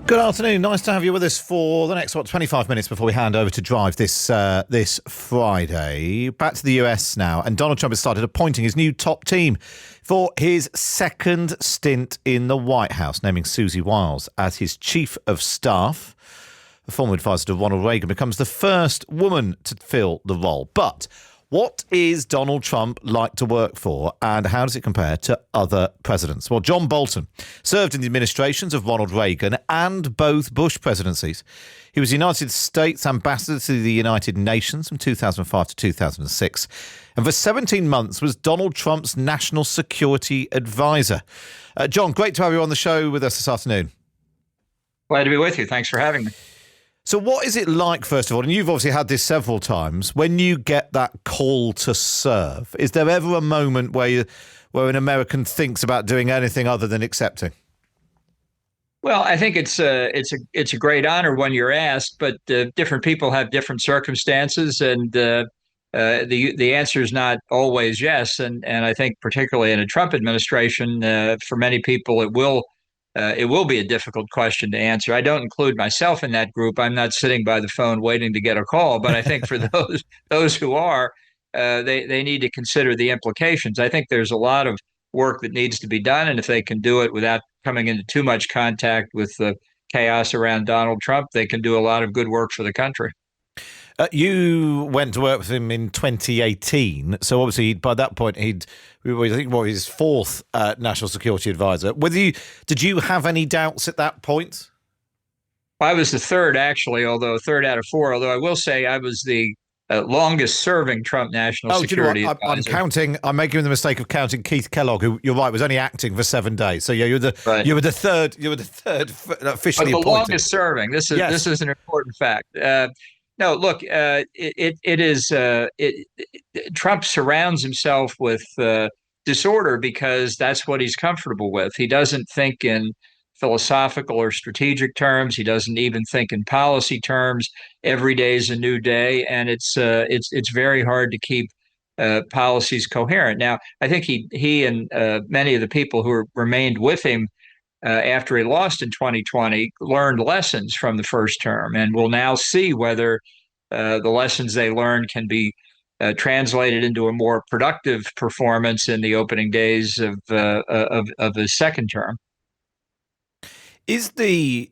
Good afternoon. Nice to have you with us for the next, 25 minutes before we hand over to Drive this Friday. Back to the US now, and Donald Trump has started appointing his new top team for his second stint in the White House, naming Susie Wiles as his chief of staff. The former advisor to Ronald Reagan becomes the first woman to fill the role. But what is Donald Trump like to work for, and how does it compare to other presidents? Well, John Bolton served in the administrations of Ronald Reagan and both Bush presidencies. He was United States ambassador to the United Nations from 2005 to 2006, and for 17 months was Donald Trump's national security advisor. John, great to have you on the show with us this afternoon. Glad to be with you. Thanks for having me. So what is it like, first of all, and you've obviously had this several times, when you get that call to serve? Is there ever a moment where an American thinks about doing anything other than accepting? Well, I think it's a great honor when you're asked, but different people have different circumstances, and the answer is not always yes. And I think particularly in a Trump administration, for many people, it will be a difficult question to answer. I don't include myself in that group. I'm not sitting by the phone waiting to get a call, but I think for those who are, they need to consider the implications. I think there's a lot of work that needs to be done, and if they can do it without coming into too much contact with the chaos around Donald Trump, they can do a lot of good work for the country. You went to work with him in 2018, so obviously by that point I think his fourth national security advisor. Did you have any doubts at that point? I was the third, actually, third out of four. Although I will say I was the longest serving Trump national security advisor. I'm making the mistake of counting Keith Kellogg, who, you're right, was only acting for 7 days. So yeah, you were the third officially appointed. The longest serving. This is an important fact. No, look, Trump surrounds himself with disorder because that's what he's comfortable with. He doesn't think in philosophical or strategic terms. He doesn't even think in policy terms. Every day is a new day, and it's very hard to keep policies coherent. Now, I think he and many of the people who remained with him after he lost in 2020 learned lessons from the first term, and will now see whether the lessons they learned can be translated into a more productive performance in the opening days of his second term. Is the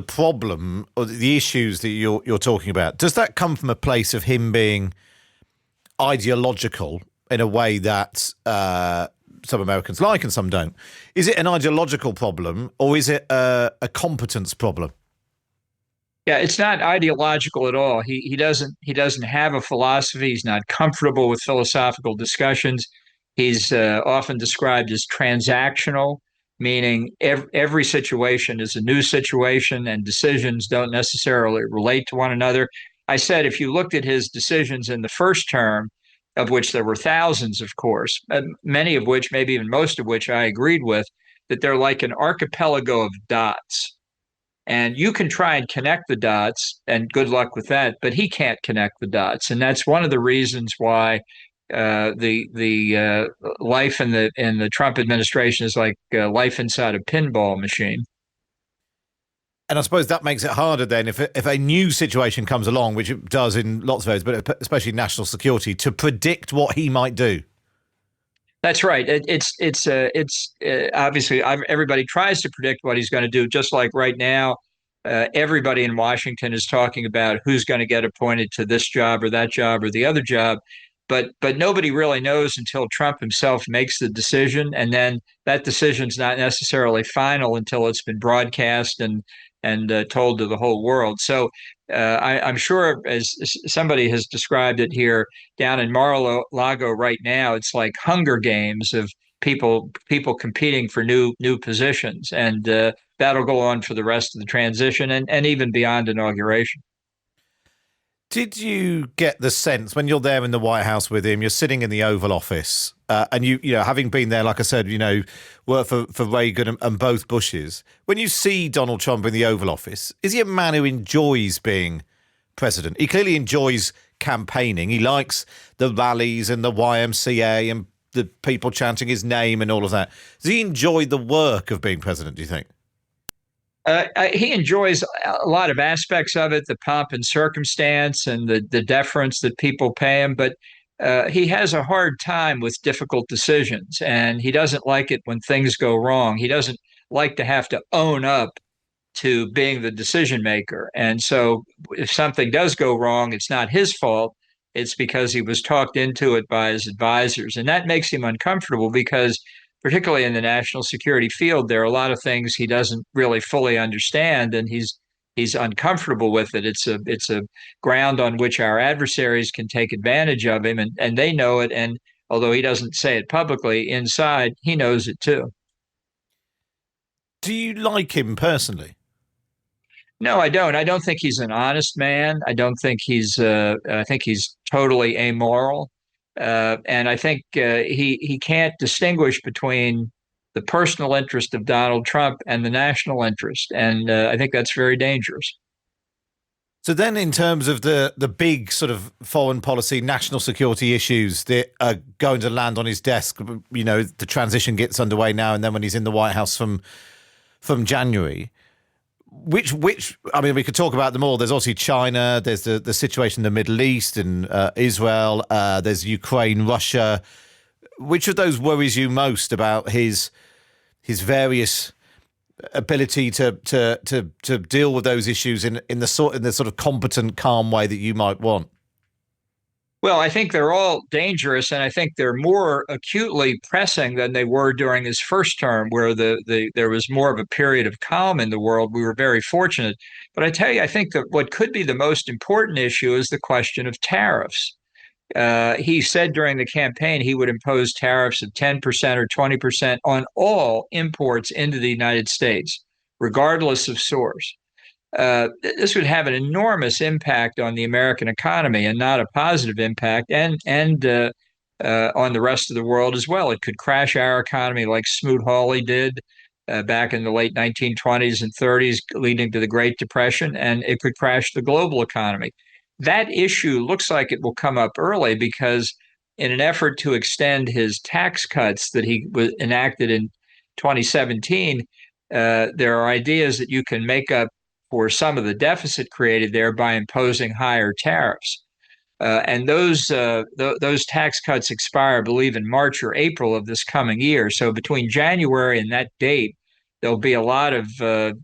problem or the issues that you're talking about, does that come from a place of him being ideological in a way that some Americans like and some don't? Is it an ideological problem, or is it a competence problem? Yeah, it's not ideological at all. He doesn't have a philosophy. He's not comfortable with philosophical discussions. He's often described as transactional, meaning every situation is a new situation and decisions don't necessarily relate to one another. I said if you looked at his decisions in the first term, of which there were thousands, of course, many of which, maybe even most of which I agreed with, that they're like an archipelago of dots. And you can try and connect the dots, and good luck with that, but he can't connect the dots. And that's one of the reasons why the life in the Trump administration is like life inside a pinball machine. And I suppose that makes it harder then if a new situation comes along, which it does in lots of areas, but especially national security, to predict what he might do. That's right. It's obviously everybody tries to predict what he's going to do. Just like right now, everybody in Washington is talking about who's going to get appointed to this job or that job or the other job. But nobody really knows until Trump himself makes the decision, and then that decision's not necessarily final until it's been broadcast and told to the whole world. So I'm sure, as somebody has described it here down in Mar-a-Lago right now, it's like Hunger Games of people competing for new positions, and that'll go on for the rest of the transition and even beyond inauguration. Did you get the sense when you're there in the White House with him, you're sitting in the Oval Office, and you know, having been there, like I said, worked for Reagan and both Bushes, when you see Donald Trump in the Oval Office, is he a man who enjoys being president? He clearly enjoys campaigning. He likes the rallies and the YMCA and the people chanting his name and all of that. Does he enjoy the work of being president, do you think? He enjoys a lot of aspects of it, the pomp and circumstance and the deference that people pay him, but he has a hard time with difficult decisions, and he doesn't like it when things go wrong. He doesn't like to have to own up to being the decision maker. And so if something does go wrong, it's not his fault. It's because he was talked into it by his advisors. And that makes him uncomfortable because, particularly in the national security field, there are a lot of things he doesn't really fully understand, and he's uncomfortable with it. It's a ground on which our adversaries can take advantage of him, and they know it. And although he doesn't say it publicly, inside he knows it too. Do you like him personally? No, I don't. I don't think he's an honest man. I don't think he's. I think he's totally amoral, and I think he can't distinguish between the personal interest of Donald Trump and the national interest, and I think that's very dangerous. So then, in terms of the big sort of foreign policy, national security issues that are going to land on his desk, the transition gets underway now, and then when he's in the White House from January. Which I mean, we could talk about them all. There's obviously China. There's the situation in the Middle East and Israel. There's Ukraine, Russia. Which of those worries you most about his various ability to deal with those issues in the sort of competent, calm way that you might want? Well, I think they're all dangerous, and I think they're more acutely pressing than they were during his first term, where there was more of a period of calm in the world. We were very fortunate. But I tell you, I think that what could be the most important issue is the question of tariffs. He said during the campaign he would impose tariffs of 10% or 20% on all imports into the United States, regardless of source. This would have an enormous impact on the American economy and not a positive impact, and on the rest of the world as well. It could crash our economy like Smoot-Hawley did back in the late 1920s and 30s, leading to the Great Depression, and it could crash the global economy. That issue looks like it will come up early because in an effort to extend his tax cuts that he enacted in 2017, there are ideas that you can make up for some of the deficit created there by imposing higher tariffs. And those tax cuts expire, I believe, in March or April of this coming year. So between January and that date, there'll be a lot of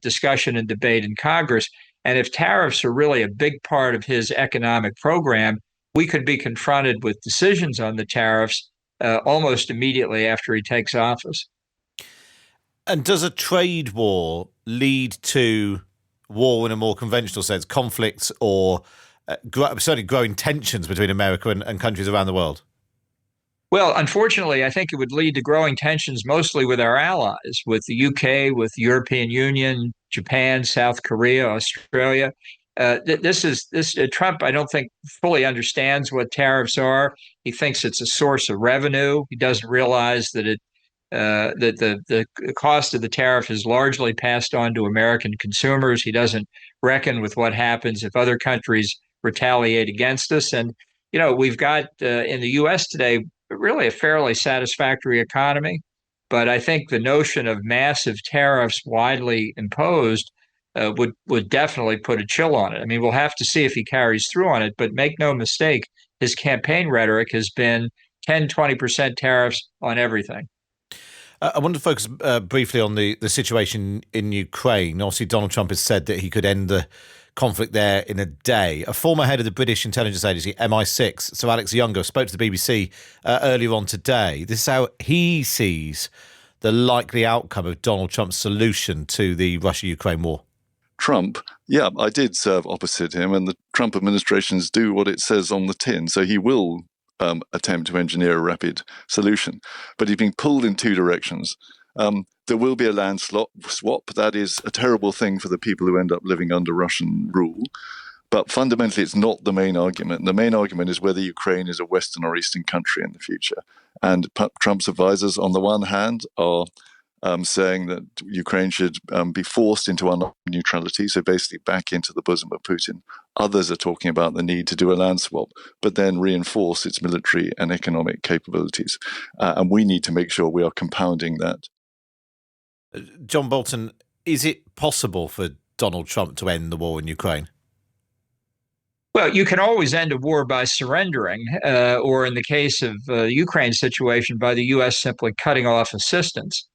discussion and debate in Congress. And if tariffs are really a big part of his economic program, we could be confronted with decisions on the tariffs almost immediately after he takes office. And does a trade war lead to war in a more conventional sense, conflicts or certainly growing tensions between America and countries around the world? Well, unfortunately, I think it would lead to growing tensions mostly with our allies, with the UK, with the European Union, Japan, South Korea, Australia. Trump, I don't think, fully understands what tariffs are. He thinks it's a source of revenue. He doesn't realize that the cost of the tariff is largely passed on to American consumers. He doesn't reckon with what happens if other countries retaliate against us. And, we've got in the U.S. today really a fairly satisfactory economy. But I think the notion of massive tariffs widely imposed would definitely put a chill on it. I mean, we'll have to see if he carries through on it. But make no mistake, his campaign rhetoric has been 10-20% tariffs on everything. I want to focus briefly on the situation in Ukraine. Obviously, Donald Trump has said that he could end the conflict there in a day. A former head of the British intelligence agency, MI6, Sir Alex Younger, spoke to the BBC earlier on today. This is how he sees the likely outcome of Donald Trump's solution to the Russia-Ukraine war. Trump, yeah, I did serve opposite him, and the Trump administrations do what it says on the tin. So he will attempt to engineer a rapid solution. But he's being pulled in two directions. There will be a land swap. That is a terrible thing for the people who end up living under Russian rule. But fundamentally, it's not the main argument. The main argument is whether Ukraine is a Western or Eastern country in the future. And Trump's advisors, on the one hand, are saying that Ukraine should be forced into neutrality, so basically back into the bosom of Putin. Others are talking about the need to do a land swap, but then reinforce its military and economic capabilities. And we need to make sure we are compounding that. John Bolton, is it possible for Donald Trump to end the war in Ukraine? Well, you can always end a war by surrendering, or in the case of the Ukraine situation, by the U.S. simply cutting off assistance.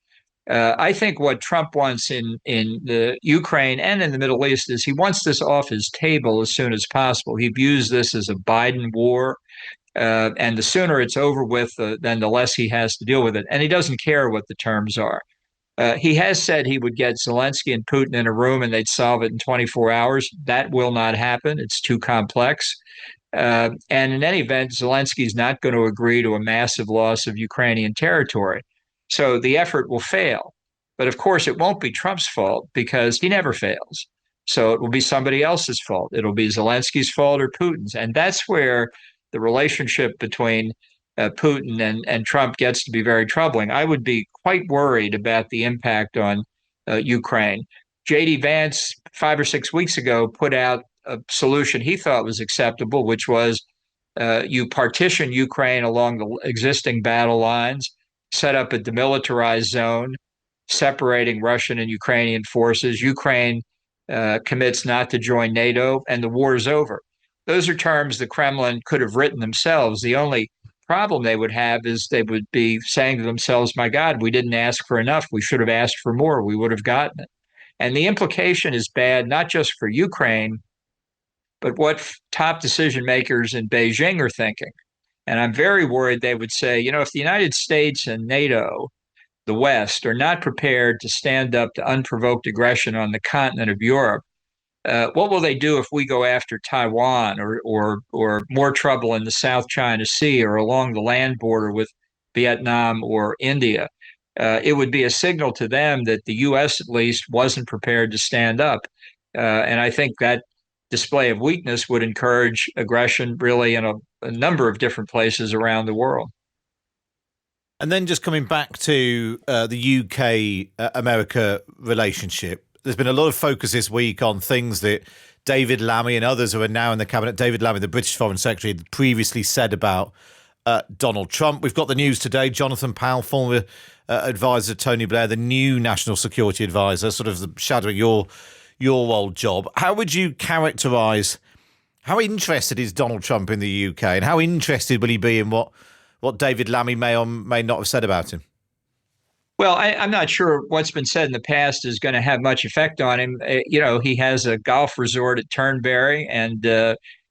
I think what Trump wants in the Ukraine and in the Middle East is he wants this off his table as soon as possible. He views this as a Biden war, and the sooner it's over with, then the less he has to deal with it. And he doesn't care what the terms are. He has said he would get Zelensky and Putin in a room and they'd solve it in 24 hours. That will not happen. It's too complex. And in any event, Zelensky's not going to agree to a massive loss of Ukrainian territory. So the effort will fail. But of course, it won't be Trump's fault because he never fails. So it will be somebody else's fault. It'll be Zelensky's fault or Putin's. And that's where the relationship between Putin and Trump gets to be very troubling. I would be quite worried about the impact on Ukraine. J.D. Vance, 5 or 6 weeks ago, put out a solution he thought was acceptable, which was you partition Ukraine along the existing battle lines, set up a demilitarized zone, separating Russian and Ukrainian forces. Ukraine commits not to join NATO, and the war is over. Those are terms the Kremlin could have written themselves. The only problem they would have is they would be saying to themselves, my God, we didn't ask for enough. We should have asked for more. We would have gotten it. And the implication is bad, not just for Ukraine, but what top decision makers in Beijing are thinking. And I'm very worried they would say, if the United States and NATO, the West, are not prepared to stand up to unprovoked aggression on the continent of Europe, what will they do if we go after Taiwan or more trouble in the South China Sea or along the land border with Vietnam or India? It would be a signal to them that the U.S. at least wasn't prepared to stand up. And I think that display of weakness would encourage aggression really in a number of different places around the world. And then just coming back to the UK-America relationship, there's been a lot of focus this week on things that David Lammy and others who are now in the cabinet, David Lammy, the British Foreign Secretary, previously said about Donald Trump. We've got the news today. Jonathan Powell, former advisor to Tony Blair, the new national security advisor, sort of shadowing your old job. How would you characterise, how interested is Donald Trump in the UK, and how interested will he be in what David Lammy may or may not have said about him? Well, I'm not sure what's been said in the past is going to have much effect on him. He has a golf resort at Turnberry, and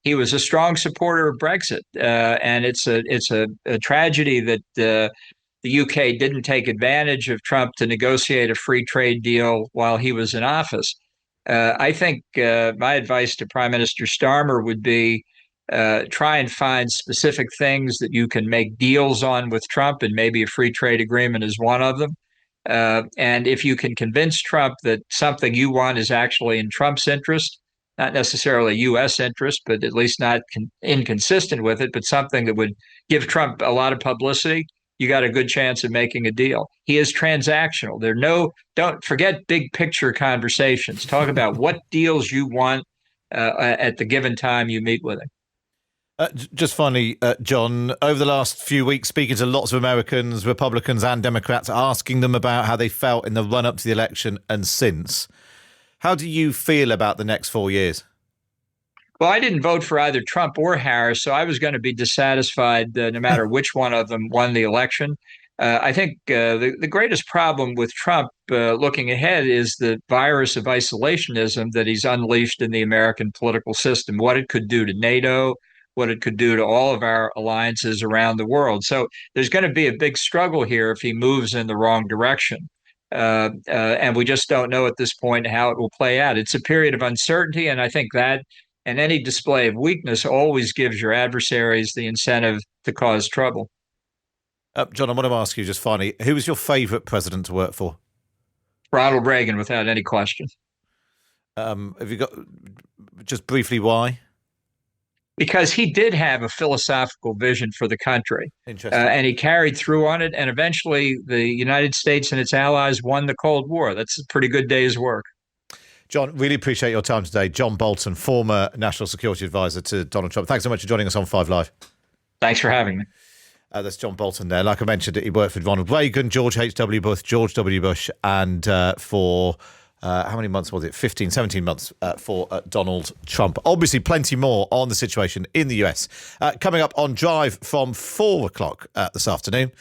he was a strong supporter of Brexit. And it's a tragedy that the UK didn't take advantage of Trump to negotiate a free trade deal while he was in office. I think my advice to Prime Minister Starmer would be try and find specific things that you can make deals on with Trump, and maybe a free trade agreement is one of them. And if you can convince Trump that something you want is actually in Trump's interest, not necessarily U.S. interest, but at least not inconsistent with it, but something that would give Trump a lot of publicity, you got a good chance of making a deal. He is transactional. Don't forget big picture conversations. Talk about what deals you want at the given time you meet with him. Just finally, John, over the last few weeks, speaking to lots of Americans, Republicans and Democrats, asking them about how they felt in the run-up to the election and since. How do you feel about the next 4 years? Well, I didn't vote for either Trump or Harris, so I was going to be dissatisfied no matter which one of them won the election. I think the greatest problem with Trump looking ahead is the virus of isolationism that he's unleashed in the American political system, what it could do to NATO, what it could do to all of our alliances around the world. So there's going to be a big struggle here if he moves in the wrong direction. And we just don't know at this point how it will play out. It's a period of uncertainty, and I think that and any display of weakness always gives your adversaries the incentive to cause trouble. John, I want to ask you just finally, who was your favourite president to work for? Ronald Reagan, without any question. Have you got, just briefly, why? Because he did have a philosophical vision for the country. Interesting. And he carried through on it. And eventually the United States and its allies won the Cold War. That's a pretty good day's work. John, really appreciate your time today. John Bolton, former National Security Advisor to Donald Trump. Thanks so much for joining us on 5 Live. Thanks for having me. That's John Bolton there. Like I mentioned, he worked for Ronald Reagan, George H.W. Bush, George W. Bush, and for how many months was it? 15, 17 months for Donald Trump. Obviously, plenty more on the situation in the US. Coming up on Drive from 4 o'clock this afternoon.